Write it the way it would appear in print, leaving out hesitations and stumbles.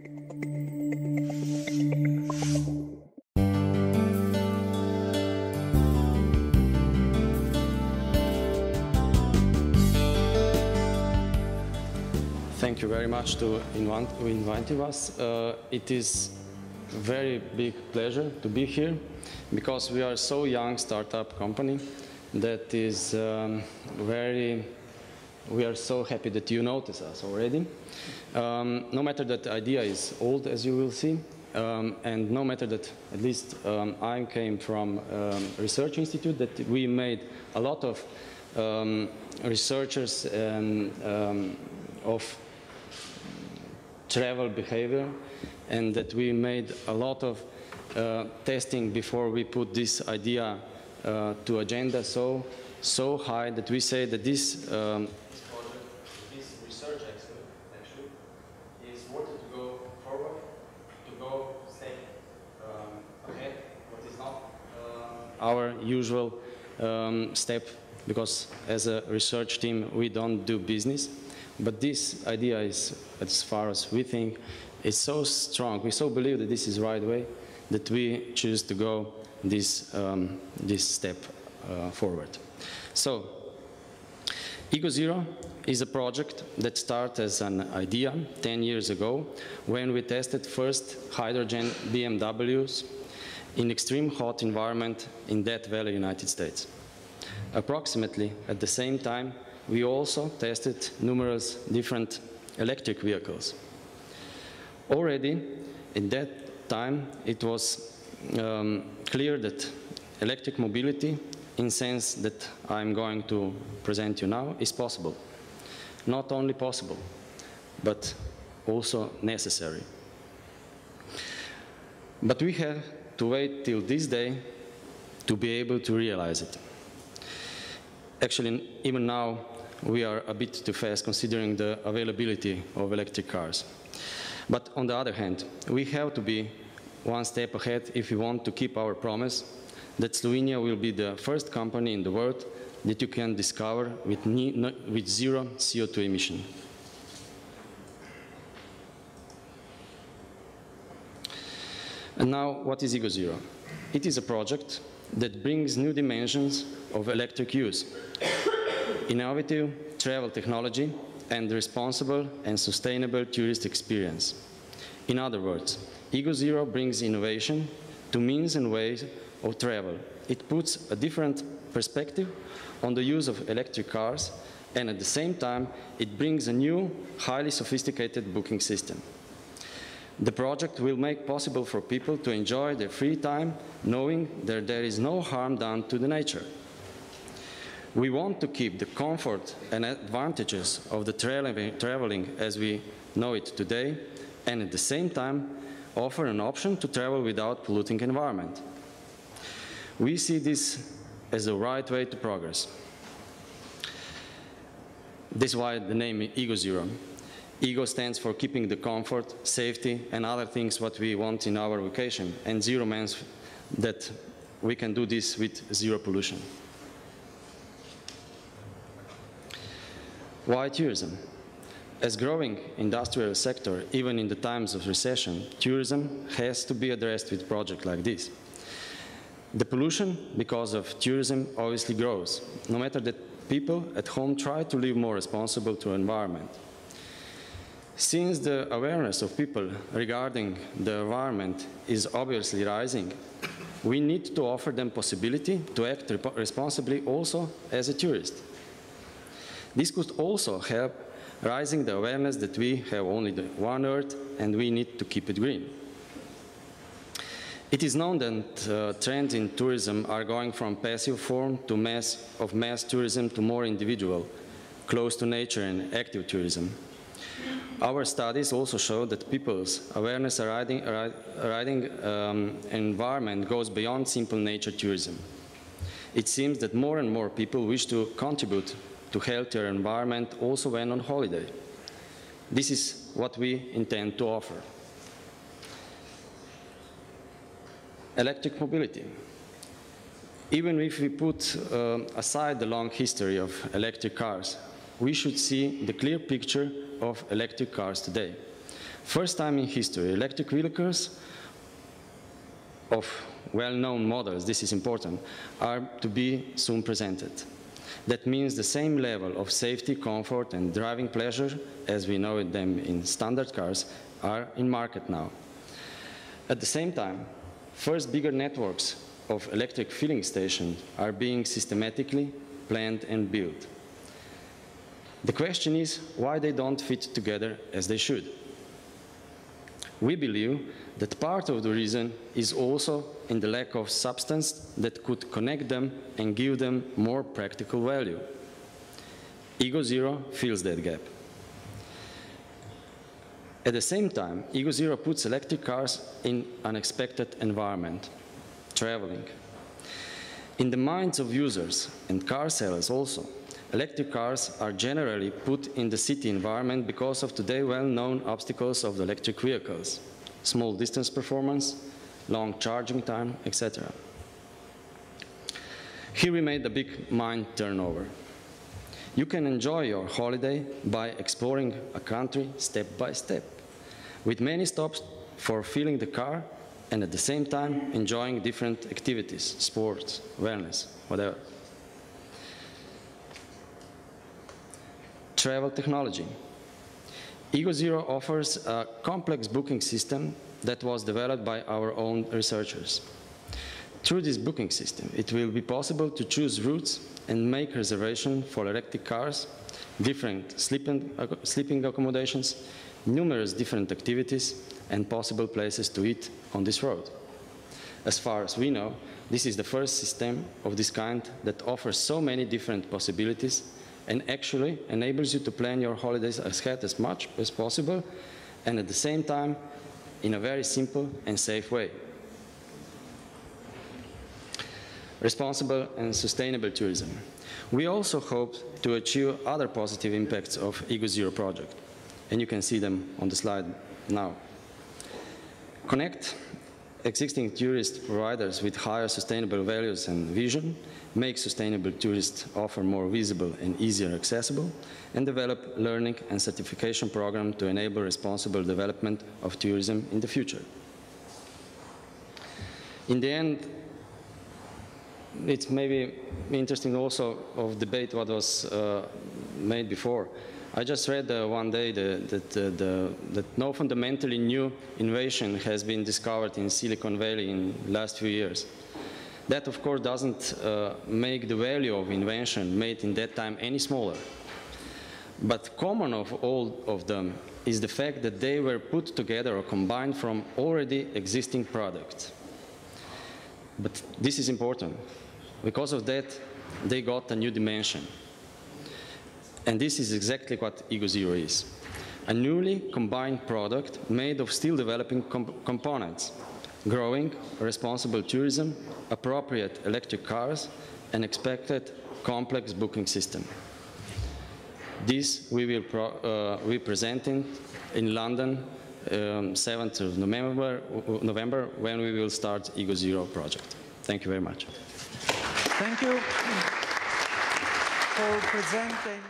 Thank you very much to inviting us. It is a very big pleasure to be here because we are so young startup company that is we are so happy that you notice us already. No matter that the idea is old, as you will see, and no matter that at least I came from a research institute, that we made a lot of researchers and of travel behavior, and that we made a lot of testing before we put this idea to agenda so high that we say that this research actually is worth it to go forward, to go step ahead, what is not our usual step, because as a research team we don't do business. But this idea is, as far as we think, is so strong. We so believe that this is the right way that we choose to go this step forward. So, EcoZero is a project that started as an idea 10 years ago when we tested first hydrogen BMWs in extreme hot environment in Death Valley, United States. Approximately at the same time, we also tested numerous different electric vehicles. Already in that time it was clear that electric mobility, in the sense that I'm going to present you now, is possible. Not only possible, but also necessary. But we have to wait till this day to be able to realize it. Actually, even now, we are a bit too fast considering the availability of electric cars. But on the other hand, we have to be one step ahead if we want to keep our promise that Slovenia will be the first company in the world that you can discover with zero CO2 emission. And now, what is EcoZero? It is a project that brings new dimensions of electric use, innovative travel technology, and responsible and sustainable tourist experience. In other words, EcoZero brings innovation to means and ways of travel. It puts a different perspective on the use of electric cars, and at the same time, it brings a new, highly sophisticated booking system. The project will make possible for people to enjoy their free time, knowing that there is no harm done to the nature. We want to keep the comfort and advantages of the traveling as we know it today, and at the same time offer an option to travel without polluting the environment. We see this as the right way to progress. This is why the name EcoZero. Ego stands for keeping the comfort, safety, and other things what we want in our vacation, and zero means that we can do this with zero pollution. Why tourism? As growing industrial sector, even in the times of recession, tourism has to be addressed with projects like this. The pollution, because of tourism, obviously grows, no matter that people at home try to live more responsible to the environment. Since the awareness of people regarding the environment is obviously rising, we need to offer them possibility to act responsibly also as a tourist. This could also help raising the awareness that we have only the one Earth and we need to keep it green. It is known that trends in tourism are going from passive form to mass tourism to more individual, close to nature and active tourism. Our studies also show that people's awareness regarding environment goes beyond simple nature tourism. It seems that more and more people wish to contribute to healthier environment also when on holiday. This is what we intend to offer. Electric mobility. Even if we put aside the long history of electric cars, we should see the clear picture of electric cars today. First time in history, electric vehicles of well-known models, this is important, are to be soon presented. That means the same level of safety, comfort, and driving pleasure as we know them in standard cars are in market now. At the same time, first bigger networks of electric filling stations are being systematically planned and built. The question is why they don't fit together as they should. We believe that part of the reason is also in the lack of substance that could connect them and give them more practical value. EGO0 fills that gap. At the same time, EGO0 puts electric cars in unexpected environment, traveling. In the minds of users and car sellers also, electric cars are generally put in the city environment because of today well-known obstacles of the electric vehicles, small distance performance, long charging time, etc. Here we made a big mind turnover. You can enjoy your holiday by exploring a country step by step, with many stops for filling the car and at the same time enjoying different activities, sports, wellness, whatever. Travel technology. EGO0 offers a complex booking system that was developed by our own researchers. Through this booking system, it will be possible to choose routes and make reservations for electric cars, different sleeping accommodations, numerous different activities, and possible places to eat on this road. As far as we know, this is the first system of this kind that offers so many different possibilities and actually enables you to plan your holidays ahead as much as possible and at the same time in a very simple and safe way. Responsible and sustainable tourism. We also hope to achieve other positive impacts of EGO0 project, and you can see them on the slide now. Connect existing tourist providers with higher sustainable values and vision, make sustainable tourist offer more visible and easier accessible, and develop learning and certification program to enable responsible development of tourism in the future. In the end, it's maybe interesting also of debate what was made before. I just read one day that no fundamentally new innovation has been discovered in Silicon Valley in the last few years. That, of course, doesn't make the value of invention made in that time any smaller. But common of all of them is the fact that they were put together or combined from already existing products. But this is important. Because of that, they got a new dimension. And this is exactly what EGO0 is. A newly combined product made of still developing components, growing, responsible tourism, appropriate electric cars, and expected complex booking system. This we will be presenting in London 7th of November when we will start EGO0 project. Thank you very much. Thank you for presenting.